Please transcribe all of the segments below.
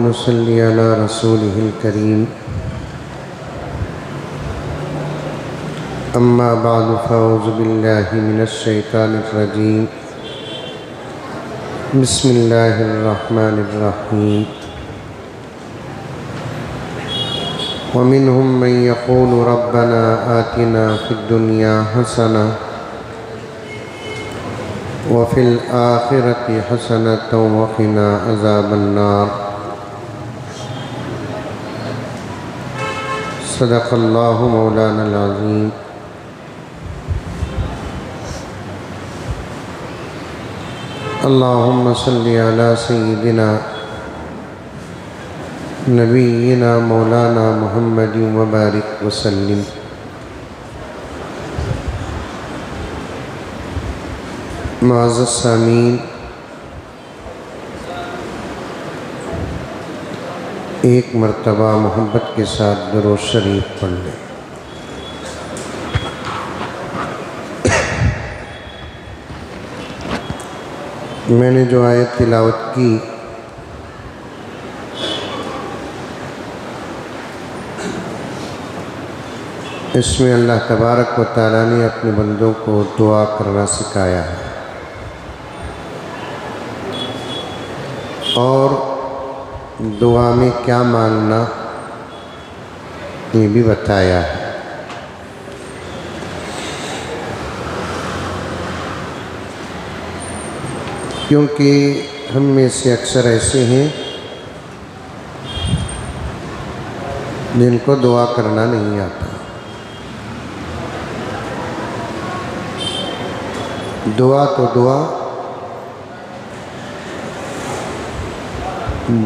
ونصلي على رسوله الكريم أما بعد فأعوذ بالله من الشيطان الرجيم بسم الله الرحمن الرحيم ومنهم من يقول ربنا آتنا في الدنيا حسنة وفي الآخرة حسنة وقنا عذاب النار صدق الله مولانا العظيم اللهم صل على سيدنا نبينا مولانا محمد وبارك وسلم معزز سامعین، ایک مرتبہ محبت کے ساتھ درود شریف پڑھ لیں۔ میں نے جو آیت تلاوت کی اس میں اللہ تبارک و تعالیٰ نے اپنے بندوں کو دعا کرنا سکھایا ہے اور دعا میں کیا مانگنا یہ بھی بتایا ہے۔ کیونکہ ہم میں سے اکثر ایسے ہیں جن کو دعا کرنا نہیں آتا۔ دعا تو دعا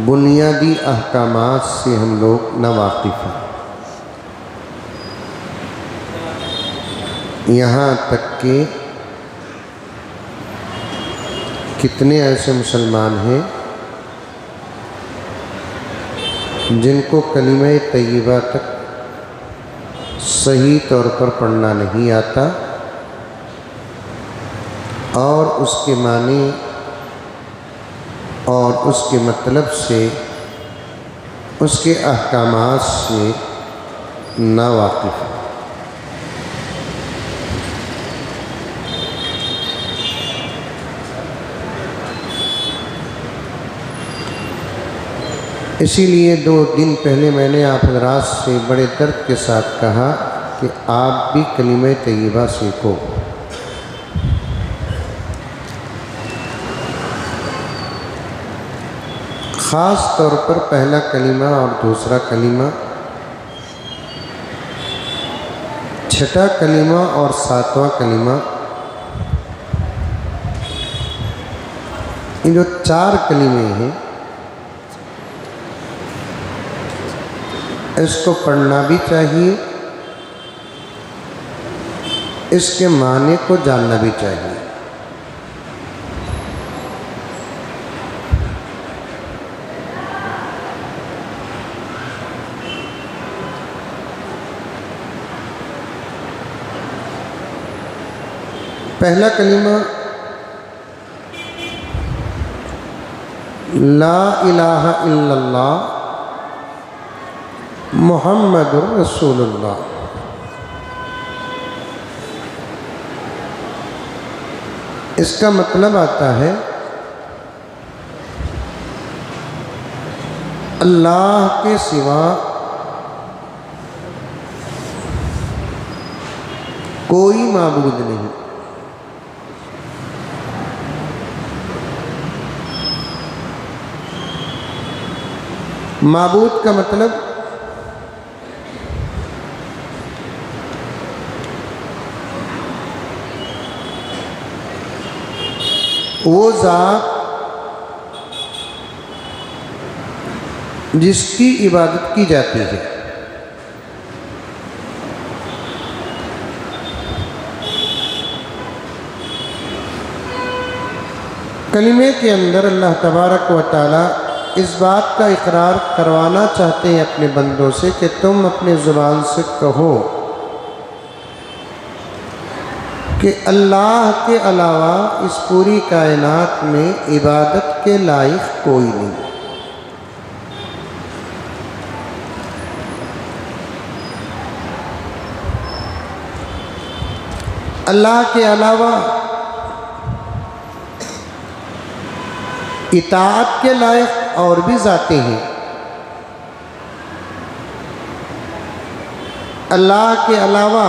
بنیادی احکامات سے ہم لوگ ناواقف ہیں، یہاں تک کہ کتنے ایسے مسلمان ہیں جن کو کلمہ طیبہ تک صحیح طور پر پڑھنا نہیں آتا اور اس کے معنی اور اس کے مطلب سے اس کے احکامات سے ناواقف ہے۔ اسی لیے 2 دن پہلے میں نے آپ حضرات سے بڑے درد کے ساتھ کہا کہ آپ بھی کلمہ طیبہ سیکھو۔ خاص طور پر پہلا کلمہ اور دوسرا کلمہ، چھٹا کلمہ اور 7واں کلمہ، یہ جو 4 کلمے ہیں اس کو پڑھنا بھی چاہیے، اس کے معنی کو جاننا بھی چاہیے۔ پہلا کلمہ لا الہ الا اللہ محمد رسول اللہ۔ اس کا مطلب آتا ہے اللہ کے سوا کوئی معبود نہیں۔ معبود کا مطلب وہ ذات جس کی عبادت کی جاتی ہے۔ کلمے کے اندر اللہ تبارک و تعالی اس بات کا اقرار کروانا چاہتے ہیں اپنے بندوں سے کہ تم اپنے زبان سے کہو کہ اللہ کے علاوہ اس پوری کائنات میں عبادت کے لائق کوئی نہیں۔ اللہ کے علاوہ اطاعت کے لائق اور بھی ذاتیں ہیں، اللہ کے علاوہ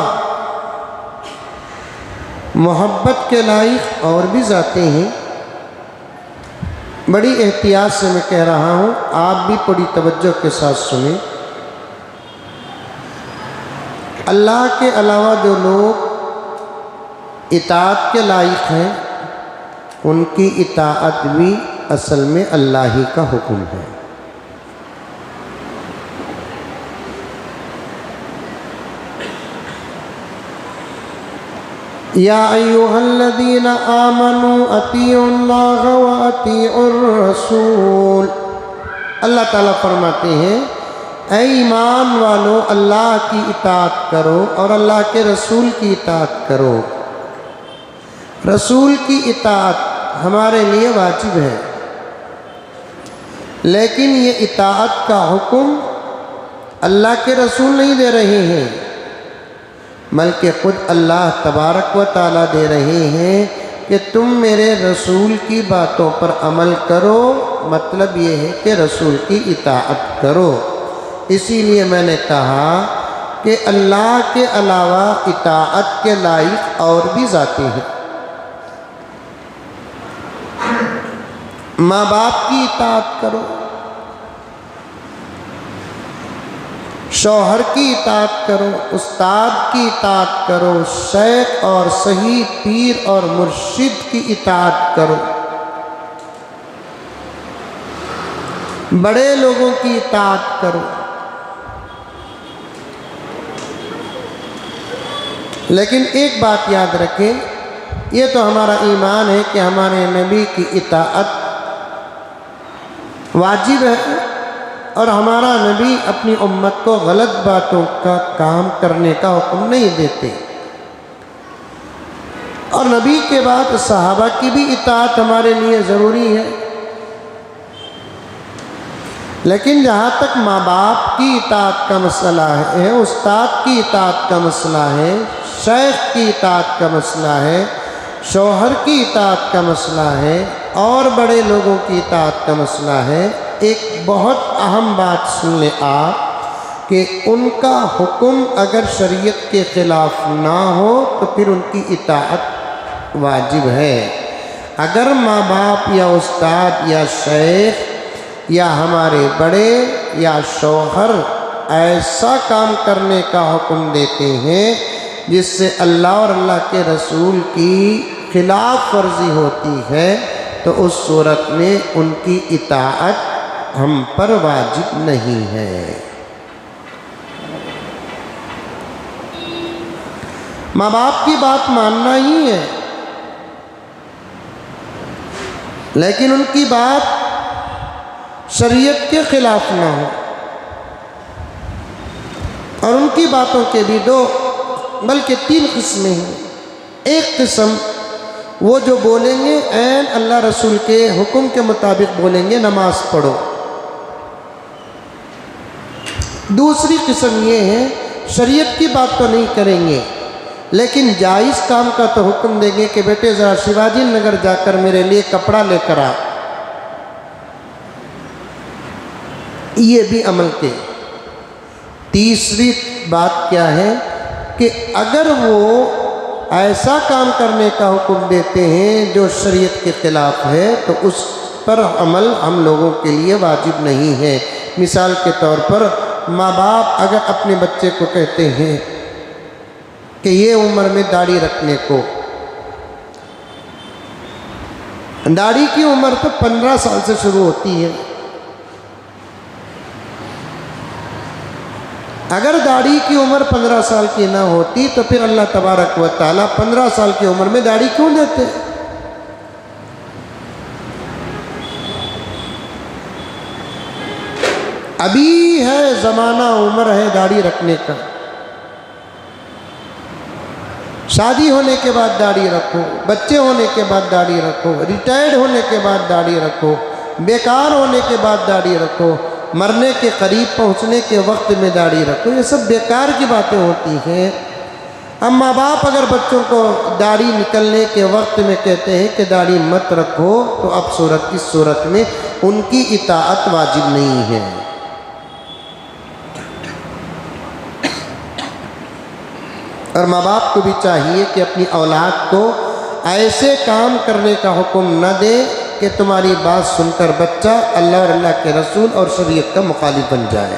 محبت کے لائق اور بھی ذاتیں ہیں۔ بڑی احتیاط سے میں کہہ رہا ہوں، آپ بھی بڑی توجہ کے ساتھ سنیں۔ اللہ کے علاوہ جو لوگ اطاعت کے لائق ہیں، ان کی اطاعت بھی اصل میں اللہ ہی کا حکم ہے۔ یا ایھا الذین آمنوا اطیعوا اللہ واطیعوا الرسول، اللہ تعالیٰ فرماتے ہیں اے ایمان والو اللہ کی اطاعت کرو اور اللہ کے رسول کی اطاعت کرو۔ رسول کی اطاعت ہمارے لیے واجب ہے، لیکن یہ اطاعت کا حکم اللہ کے رسول نہیں دے رہے ہیں، بلکہ خود اللہ تبارک و تعالیٰ دے رہے ہیں کہ تم میرے رسول کی باتوں پر عمل کرو۔ مطلب یہ ہے کہ رسول کی اطاعت کرو۔ اسی لیے میں نے کہا کہ اللہ کے علاوہ اطاعت کے لائق اور بھی ذاتیں ہیں۔ ماں باپ کی اطاعت کرو، شوہر کی اطاعت کرو، استاد کی اطاعت کرو، شیخ اور صحیح پیر اور مرشد کی اطاعت کرو، بڑے لوگوں کی اطاعت کرو۔ لیکن ایک بات یاد رکھیں، یہ تو ہمارا ایمان ہے کہ ہمارے نبی کی اطاعت واجب ہے، اور ہمارا نبی اپنی امت کو غلط باتوں کا کام کرنے کا حکم نہیں دیتے، اور نبی کے بعد صحابہ کی بھی اطاعت ہمارے لیے ضروری ہے۔ لیکن جہاں تک ماں باپ کی اطاعت کا مسئلہ ہے، استاد کی اطاعت کا مسئلہ ہے، شیخ کی اطاعت کا مسئلہ ہے، شوہر کی اطاعت کا مسئلہ ہے، اور بڑے لوگوں کی اطاعت کا مسئلہ ہے، ایک بہت اہم بات سن لیں آپ کہ ان کا حکم اگر شریعت کے خلاف نہ ہو تو پھر ان کی اطاعت واجب ہے۔ اگر ماں باپ یا استاد یا شیخ یا ہمارے بڑے یا شوہر ایسا کام کرنے کا حکم دیتے ہیں جس سے اللہ اور اللہ کے رسول کی خلاف ورزی ہوتی ہے، تو اس صورت میں ان کی اطاعت ہم پر واجب نہیں ہے۔ ماں باپ کی بات ماننا ہی ہے، لیکن ان کی بات شریعت کے خلاف نہ ہو، اور ان کی باتوں کے بھی دو بلکہ تین قسمیں ہیں۔ ایک قسم وہ جو بولیں گے عین اللہ رسول کے حکم کے مطابق بولیں گے، نماز پڑھو۔ دوسری قسم یہ ہے شریعت کی بات تو نہیں کریں گے، لیکن جائز کام کا تو حکم دیں گے کہ بیٹے ذرا شیواجی نگر جا کر میرے لیے کپڑا لے کر آ، یہ بھی عمل کے۔ تیسری بات کیا ہے کہ اگر وہ ایسا کام کرنے کا حکم دیتے ہیں جو شریعت کے خلاف ہے تو اس پر عمل ہم لوگوں کے لیے واجب نہیں ہے۔ مثال کے طور پر ماں باپ اگر اپنے بچے کو کہتے ہیں کہ یہ عمر میں داڑھی رکھنے کو، داڑھی کی عمر تو 15 سال سے شروع ہوتی ہے، اگر داڑھی کی عمر 15 سال کی نہ ہوتی تو پھر اللہ تبارک و تعالیٰ 15 سال کی عمر میں داڑھی کیوں دیتے؟ ابھی ہے زمانہ، عمر ہے داڑھی رکھنے کا، شادی ہونے کے بعد داڑھی رکھو، بچے ہونے کے بعد داڑھی رکھو، ریٹائرڈ ہونے کے بعد داڑھی رکھو، بیکار ہونے کے بعد داڑھی رکھو، مرنے کے قریب پہنچنے کے وقت میں داڑھی رکھو۔ یہ سب بیکار کی باتیں ہوتی ہیں۔ اب ماں باپ اگر بچوں کو داڑھی نکلنے کے وقت میں کہتے ہیں کہ داڑھی مت رکھو، تو اب اس صورت میں ان کی اطاعت واجب نہیں ہے۔ اور ماں باپ کو بھی چاہیے کہ اپنی اولاد کو ایسے کام کرنے کا حکم نہ دے کہ تمہاری بات سن کر بچہ اللہ اور اللہ کے رسول اور شریعت کا مخالف بن جائے۔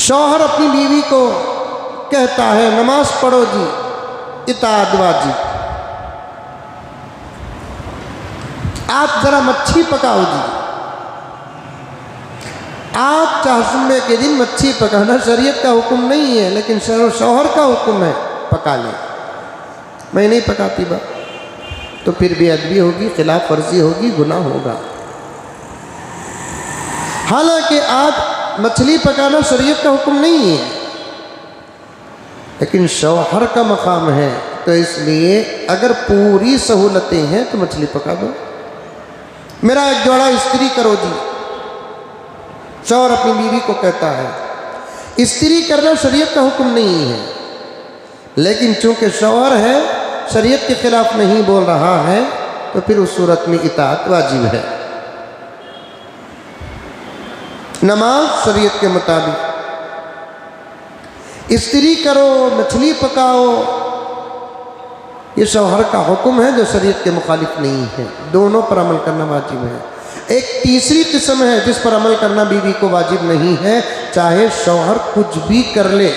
شوہر اپنی بیوی کو کہتا ہے نماز پڑھو جی، اطاعت واجب، آپ ذرا مچھی پکاؤ جی، آپ چہارشنبے کے دن مچھی پکانا شریعت کا حکم نہیں ہے، لیکن شوہر کا حکم ہے پکا لیں۔ میں نہیں پکاتی با، تو پھر بے ادبی ہوگی، خلاف ورزی ہوگی، گناہ ہوگا۔ حالانکہ آج مچھلی پکانا شریعت کا حکم نہیں ہے، لیکن شوہر کا مقام ہے، تو اس لیے اگر پوری سہولتیں ہیں تو مچھلی پکا دو۔ میرا ایک جوڑا استری کرو جی، شوہر اپنی بیوی کو کہتا ہے۔ استری کرنا شریعت کا حکم نہیں ہے، لیکن چونکہ شوہر ہے، شریعت کے خلاف نہیں بول رہا ہے، تو پھر اس صورت میں اطاعت واجب ہے۔ نماز شریعت کے مطابق، استری کرو، مچھلی پکاؤ، یہ شوہر کا حکم ہے جو شریعت کے مخالف نہیں ہے، دونوں پر عمل کرنا واجب ہے۔ ایک تیسری قسم ہے جس پر عمل کرنا بیوی کو واجب نہیں ہے، چاہے شوہر کچھ بھی کر لے،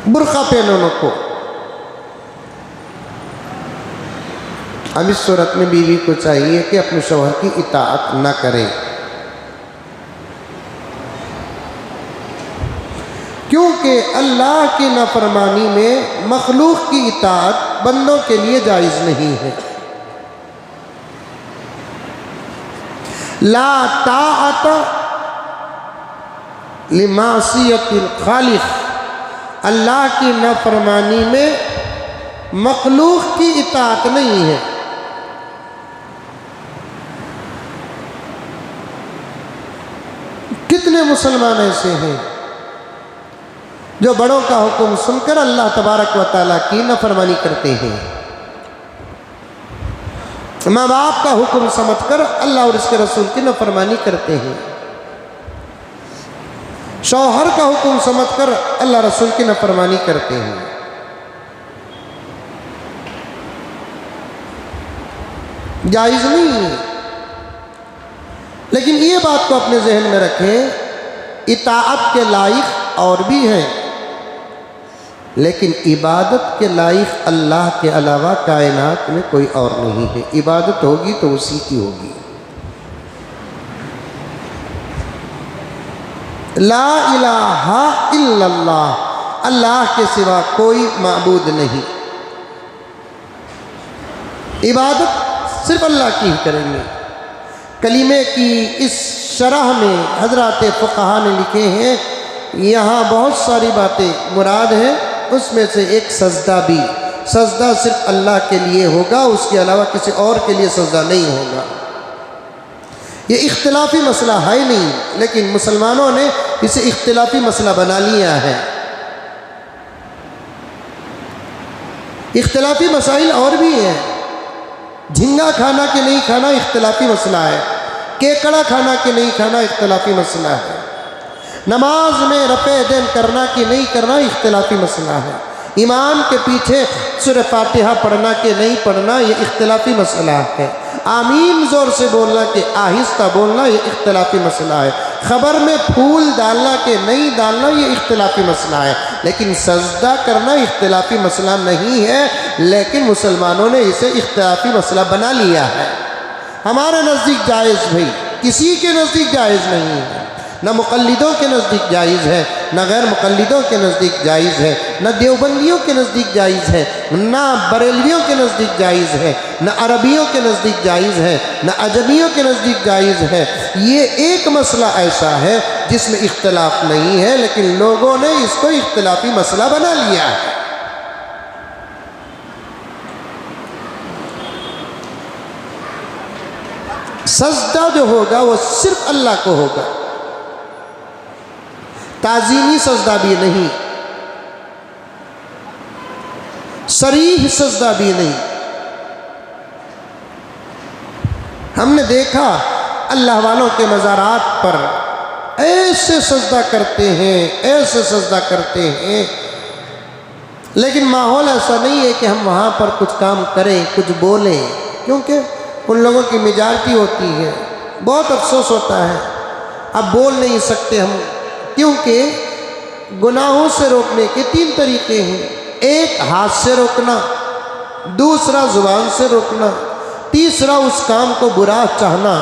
برقع پہنو کو، اب اس صورت میں بیوی کو چاہیے کہ اپنے شوہر کی اطاعت نہ کرے، کیونکہ اللہ کی نافرمانی میں مخلوق کی اطاعت بندوں کے لیے جائز نہیں ہے۔ لا طاعت لمعصیت الخالق، اللہ کی نافرمانی میں مخلوق کی اطاعت نہیں ہے۔ کتنے مسلمان ایسے ہیں جو بڑوں کا حکم سن کر اللہ تبارک و تعالیٰ کی نافرمانی کرتے ہیں، ماں باپ کا حکم سمجھ کر اللہ اور اس کے رسول کی نافرمانی کرتے ہیں، شوہر کا حکم سمجھ کر اللہ رسول کی نافرمانی کرتے ہیں۔ جائز نہیں ہے، لیکن یہ بات کو اپنے ذہن میں رکھیں، اطاعت کے لائق اور بھی ہیں، لیکن عبادت کے لائق اللہ کے علاوہ کائنات میں کوئی اور نہیں ہے۔ عبادت ہوگی تو اسی کی ہوگی۔ لا الہ الا اللہ، اللہ کے سوا کوئی معبود نہیں، عبادت صرف اللہ کی ہی کریں گے۔ کلمے کی اس شرح میں حضرات فقہا نے لکھے ہیں، یہاں بہت ساری باتیں مراد ہیں، اس میں سے ایک سجدہ بھی، سجدہ صرف اللہ کے لیے ہوگا، اس کے علاوہ کسی اور کے لیے سجدہ نہیں ہوگا۔ یہ اختلافی مسئلہ ہے نہیں، لیکن مسلمانوں نے اسے اختلافی مسئلہ بنا لیا ہے۔ اختلافی مسائل اور بھی ہیں، جھنگا کھانا کہ نہیں کھانا اختلافی مسئلہ ہے، کیکڑا کھانا کہ نہیں کھانا اختلافی مسئلہ ہے، نماز میں رفع دین کرنا کہ نہیں کرنا اختلافی مسئلہ ہے، امام کے پیچھے سورہ فاتحہ پڑھنا کہ نہیں پڑھنا یہ اختلافی مسئلہ ہے، آمین زور سے بولنا کہ آہستہ بولنا یہ اختلافی مسئلہ ہے، خبر میں پھول ڈالنا کہ نہیں ڈالنا یہ اختلافی مسئلہ ہے، لیکن سجدہ کرنا اختلافی مسئلہ نہیں ہے، لیکن مسلمانوں نے اسے اختلافی مسئلہ بنا لیا ہے۔ ہمارے نزدیک جائز بھائی، کسی کے نزدیک جائز نہیں ہے، نہ مقلدوں کے نزدیک جائز ہے، نہ غیر مقلدوں کے نزدیک جائز ہے، نہ دیوبندیوں کے نزدیک جائز ہے، نہ بریلویوں کے نزدیک جائز ہے، نہ عربیوں کے نزدیک جائز ہے، نہ عجمیوں کے نزدیک جائز ہے۔ یہ ایک مسئلہ ایسا ہے جس میں اختلاف نہیں ہے، لیکن لوگوں نے اس کو اختلافی مسئلہ بنا لیا ہے۔ سجدہ جو ہوگا وہ صرف اللہ کو ہوگا، تعظیمی سجدہ بھی نہیں، صریح سجدہ بھی نہیں۔ ہم نے دیکھا اللہ والوں کے مزارات پر ایسے سجدہ کرتے ہیں، ایسے سجدہ کرتے ہیں، لیکن ماحول ایسا نہیں ہے کہ ہم وہاں پر کچھ کام کریں، کچھ بولیں، کیونکہ ان لوگوں کی میجارٹی ہوتی ہے۔ بہت افسوس ہوتا ہے، اب بول نہیں سکتے ہم، کیونکہ گناہوں سے روکنے کے 3 طریقے ہیں، ایک ہاتھ سے روکنا، دوسرا زبان سے روکنا، تیسرا اس کام کو برا چاہنا۔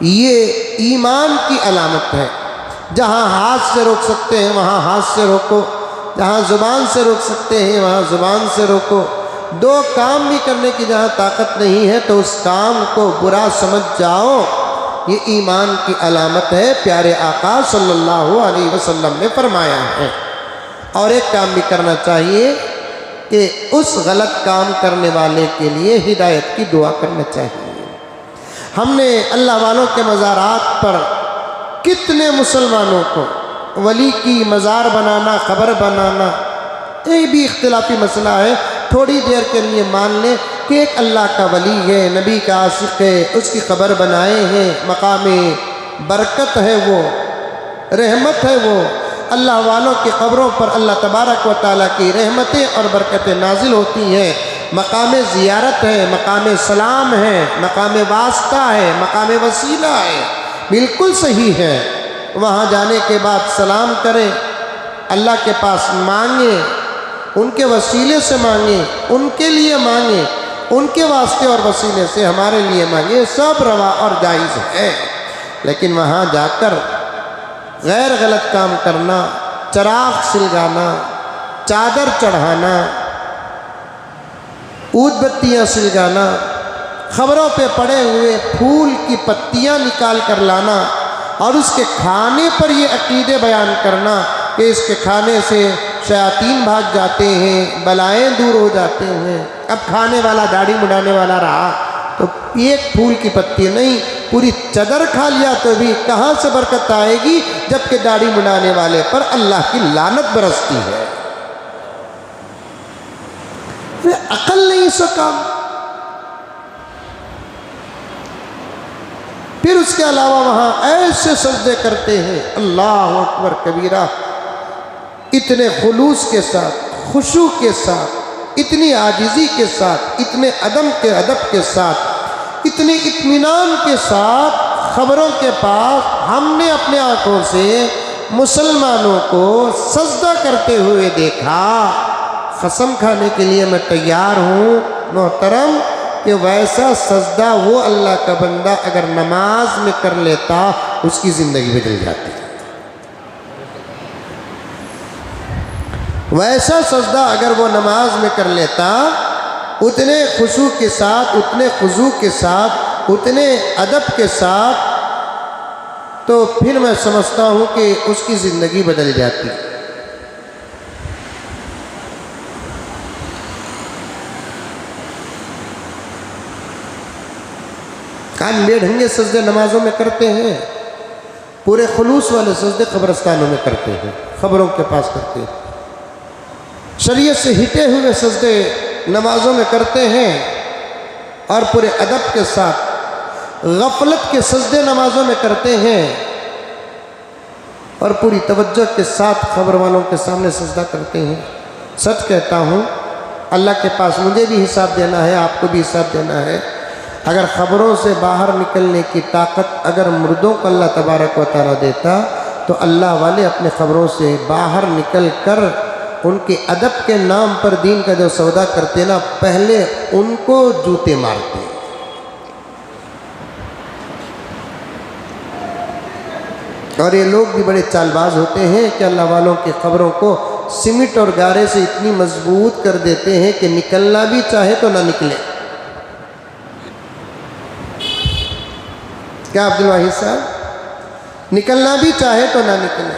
یہ ایمان کی علامت ہے۔ جہاں ہاتھ سے روک سکتے ہیں وہاں ہاتھ سے روکو، جہاں زبان سے روک سکتے ہیں وہاں زبان سے روکو۔ 2 کام بھی کرنے کی جہاں طاقت نہیں ہے تو اس کام کو برا سمجھ جاؤ، یہ ایمان کی علامت ہے، پیارے آقا صلی اللہ علیہ وسلم نے فرمایا ہے۔ اور ایک کام بھی کرنا چاہیے کہ اس غلط کام کرنے والے کے لیے ہدایت کی دعا کرنا چاہیے۔ ہم نے اللہ والوں کے مزارات پر کتنے مسلمانوں کو ولی کی مزار بنانا، قبر بنانا، یہ بھی اختلافی مسئلہ ہے۔ تھوڑی دیر کے لیے مان لیں کہ ایک اللہ کا ولی ہے، نبی کا عاشق ہے، اس کی قبر بنائے ہیں، مقام برکت ہے، وہ رحمت ہے، وہ اللہ والوں کی قبروں پر اللہ تبارک و تعالیٰ کی رحمتیں اور برکتیں نازل ہوتی ہیں، مقام زیارت ہے، مقام سلام ہے، مقام واسطہ ہے، مقام وسیلہ ہے، بالکل صحیح ہے۔ وہاں جانے کے بعد سلام کریں، اللہ کے پاس مانگیں، ان کے وسیلے سے مانگیں، ان کے لیے مانگیں، ان کے واسطے اور وسیلے سے ہمارے لیے مانگیں، سب روا اور جائز ہے۔ لیکن وہاں جا کر غیر غلط کام کرنا، چراغ سلگانا، چادر چڑھانا، اود بتیاں سلگانا، خبروں پہ پڑے ہوئے پھول کی پتیاں نکال کر لانا اور اس کے کھانے پر یہ عقیدے بیان کرنا کہ اس کے کھانے سے شیاطین بھاگ جاتے ہیں، بلائیں دور ہو جاتے ہیں۔ اب کھانے والا داڑھی مڈانے والا رہا تو ایک پھول کی پتی نہیں، پوری چادر کھا لیا تو بھی کہاں سے برکت آئے گی، جبکہ داڑھی مڈانے والے پر اللہ کی لعنت برستی ہے۔ عقل نہیں سکا۔ پھر اس کے علاوہ وہاں ایسے سجدے کرتے ہیں، اللہ اکبر کبیرہ، اتنے خلوص کے ساتھ، خشوع کے ساتھ، اتنی عاجزی کے ساتھ، اتنے ادب کے ساتھ، اتنے اطمینان کے ساتھ، خبروں کے پاس ہم نے اپنے آنکھوں سے مسلمانوں کو سجدہ کرتے ہوئے دیکھا۔ قسم کھانے کے لیے میں تیار ہوں محترم کہ ویسا سجدہ وہ اللہ کا بندہ اگر نماز میں کر لیتا اس کی زندگی بدل جاتی۔ ویسا سجدہ اگر وہ نماز میں کر لیتا، اتنے خشوع کے ساتھ، اتنے خضوع کے ساتھ، اتنے ادب کے ساتھ، تو پھر میں سمجھتا ہوں کہ اس کی زندگی بدل جاتی۔ کان بے ڈھنگے سجدے نمازوں میں کرتے ہیں، پورے خلوص والے سجدے قبرستانوں میں کرتے ہیں، خبروں کے پاس کرتے ہیں، شریعت سے ہٹے ہوئے سجدے نمازوں میں کرتے ہیں، اور پورے ادب کے ساتھ غفلت کے سجدے نمازوں میں کرتے ہیں، اور پوری توجہ کے ساتھ خبر والوں کے سامنے سجدہ کرتے ہیں۔ سچ کہتا ہوں، اللہ کے پاس مجھے بھی حساب دینا ہے، آپ کو بھی حساب دینا ہے۔ اگر خبروں سے باہر نکلنے کی طاقت اگر مردوں کو اللہ تبارک و تعالیٰ دیتا تو اللہ والے اپنے خبروں سے باہر نکل کر ان کے ادب کے نام پر دین کا جو سودا کرتے نا، پہلے ان کو جوتے مارتے۔ اور یہ لوگ بھی بڑے چال باز ہوتے ہیں کہ اللہ والوں کی خبروں کو سیمنٹ اور گارے سے اتنی مضبوط کر دیتے ہیں کہ نکلنا بھی چاہے تو نہ نکلے۔ کیا عبدالواحد صاحب؟ نکلنا بھی چاہے تو نہ نکلے۔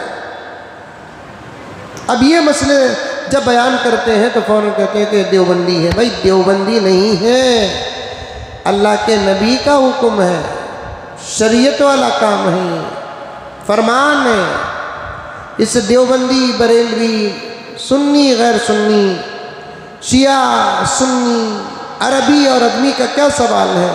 اب یہ مسئلے جب بیان کرتے ہیں تو فوراً کہتے ہیں کہ دیوبندی ہے۔ بھائی دیوبندی نہیں ہے، اللہ کے نبی کا حکم ہے، شریعت والا کام ہے، فرمان ہے۔ اس دیوبندی، بریلوی، سنی غیر سنی، شیعہ سنی، عربی اور ادمی کا کیا سوال ہے؟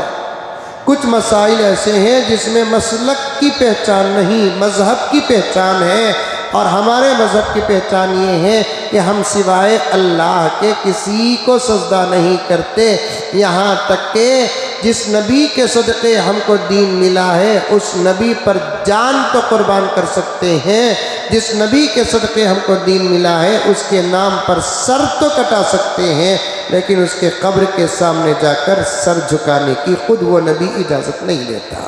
کچھ مسائل ایسے ہیں جس میں مسلک کی پہچان نہیں، مذہب کی پہچان ہے، اور ہمارے مذہب کی پہچان یہ ہے کہ ہم سوائے اللہ کے کسی کو سجدہ نہیں کرتے، یہاں تک کہ جس نبی کے صدقے ہم کو دین ملا ہے اس نبی پر جان تو قربان کر سکتے ہیں، جس نبی کے صدقے ہم کو دین ملا ہے اس کے نام پر سر تو کٹا سکتے ہیں، لیکن اس کے قبر کے سامنے جا کر سر جھکانے کی خود وہ نبی اجازت نہیں دیتا۔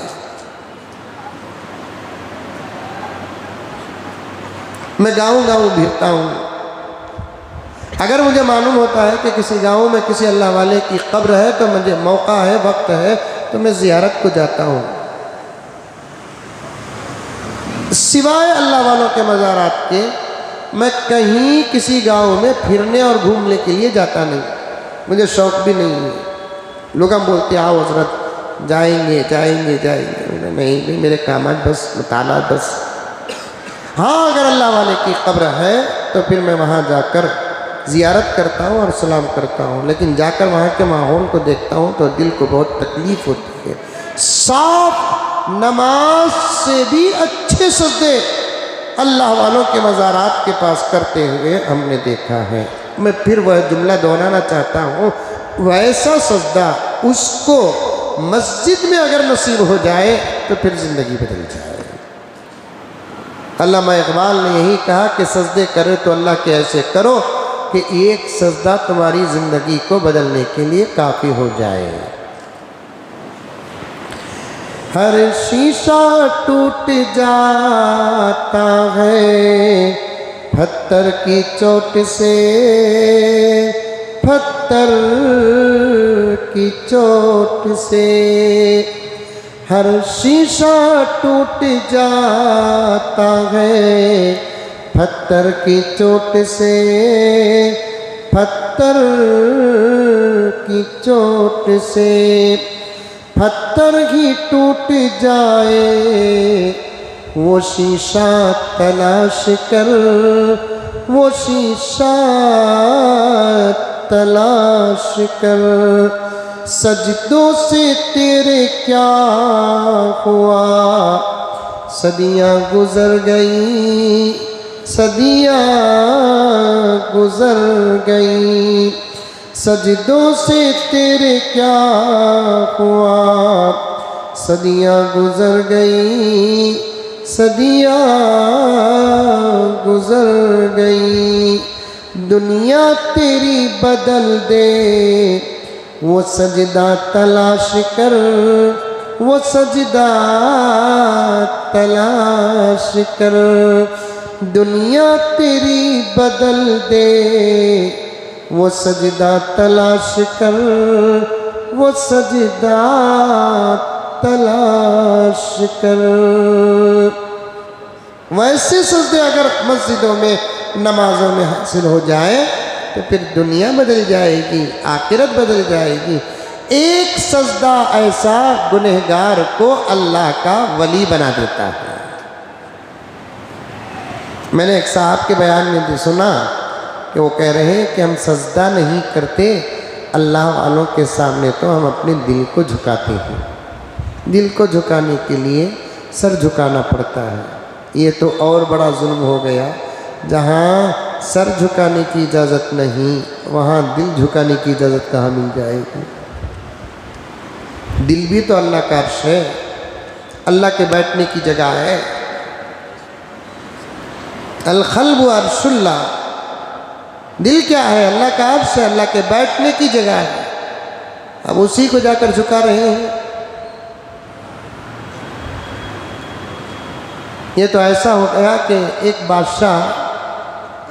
میں گاؤں گاؤں پھرتا ہوں، اگر مجھے معلوم ہوتا ہے کہ کسی گاؤں میں کسی اللہ والے کی قبر ہے تو مجھے موقع ہے، وقت ہے تو میں زیارت کو جاتا ہوں۔ سوائے اللہ والوں کے مزارات کے میں کہیں کسی گاؤں میں پھرنے اور گھومنے کے لیے جاتا نہیں، مجھے شوق بھی نہیں ہے۔ لوگ ہم بولتے ہیں آؤ حضرت جائیں گے جائیں گے جائیں گے، نہیں میرے کامات بس، مطالعات بس۔ ہاں اگر اللہ والے کی قبر ہے تو پھر میں وہاں جا کر زیارت کرتا ہوں اور سلام کرتا ہوں، لیکن جا کر وہاں کے ماحول کو دیکھتا ہوں تو دل کو بہت تکلیف ہوتی ہے۔ صاف نماز سے بھی اچھے سجدے اللہ والوں کے مزارات کے پاس کرتے ہوئے ہم نے دیکھا ہے۔ میں پھر وہ جملہ دہرانا چاہتا ہوں، ویسا سجدہ اس کو مسجد میں اگر نصیب ہو جائے تو پھر زندگی بدل جائے۔ علامہ اقبال نے یہی کہا کہ سجدے کرے تو اللہ کے ایسے کرو کہ ایک سجدہ تمہاری زندگی کو بدلنے کے لیے کافی ہو جائے۔ ہر شیشہ ٹوٹ جاتا ہے پتھر کی چوٹ سے، پتھر کی چوٹ سے، ہر شیشہ ٹوٹ جاتا ہے پتھر کی چوٹ سے، پتھر کی چوٹ سے، پتھر ہی ٹوٹ جائے وہ شیشہ تلاش کر، وہ شیشہ تلاش کر، سجدوں سے تیرے کیا ہوا، صدیاں گزر گئی، صدیاں گزر گئی، سجدوں سے تیرے کیا ہوا، صدیاں گزر گئی، صدیاں گزر گئی، دنیا تیری بدل دے وہ سجدہ تلاش کر، وہ سجدہ تلاش کر، دنیا تیری بدل دے وہ سجدہ تلاش کر، وہ سجدہ تلاش کر۔ ویسے سجدے اگر مسجدوں میں نمازوں میں حاصل ہو جائے تو پھر دنیا بدل جائے گی، آخرت بدل جائے گی۔ ایک سجدہ ایسا گنہگار کو اللہ کا ولی بنا دیتا ہے۔ میں نے ایک صاحب کے بیان میں بھی سنا کہ وہ کہہ رہے ہیں کہ ہم سجدہ نہیں کرتے اللہ والوں کے سامنے، تو ہم اپنے دل کو جھکاتے ہیں، دل کو جھکانے کے لیے سر جھکانا پڑتا ہے۔ یہ تو اور بڑا ظلم ہو گیا، جہاں سر جھکانے کی اجازت نہیں وہاں دل جھکانے کی اجازت کہاں مل جائے گی؟ دل بھی تو اللہ کا عرش ہے، اللہ کے بیٹھنے کی جگہ ہے۔ القلب عرش اللہ، دل کیا ہے؟ اللہ کا عرش ہے، اللہ کے بیٹھنے کی جگہ ہے۔ اب اسی کو جا کر جھکا رہے ہیں۔ یہ تو ایسا ہو گیا کہ ایک بادشاہ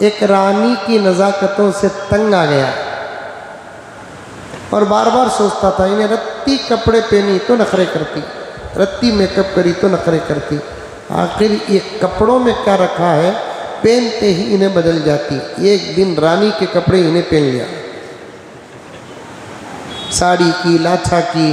ایک رانی کی نزاکتوں سے تنگ آ گیا اور بار بار سوچتا تھا انہیں رتی کپڑے پہنی تو نخرے کرتی، رتی میک اپ کری تو نخرے کرتی، آخر یہ کپڑوں میں کیا رکھا ہے، پہنتے ہی انہیں بدل جاتی۔ ایک دن رانی کے کپڑے انہیں پہن لیا، ساڑی کی، لاچھا کی،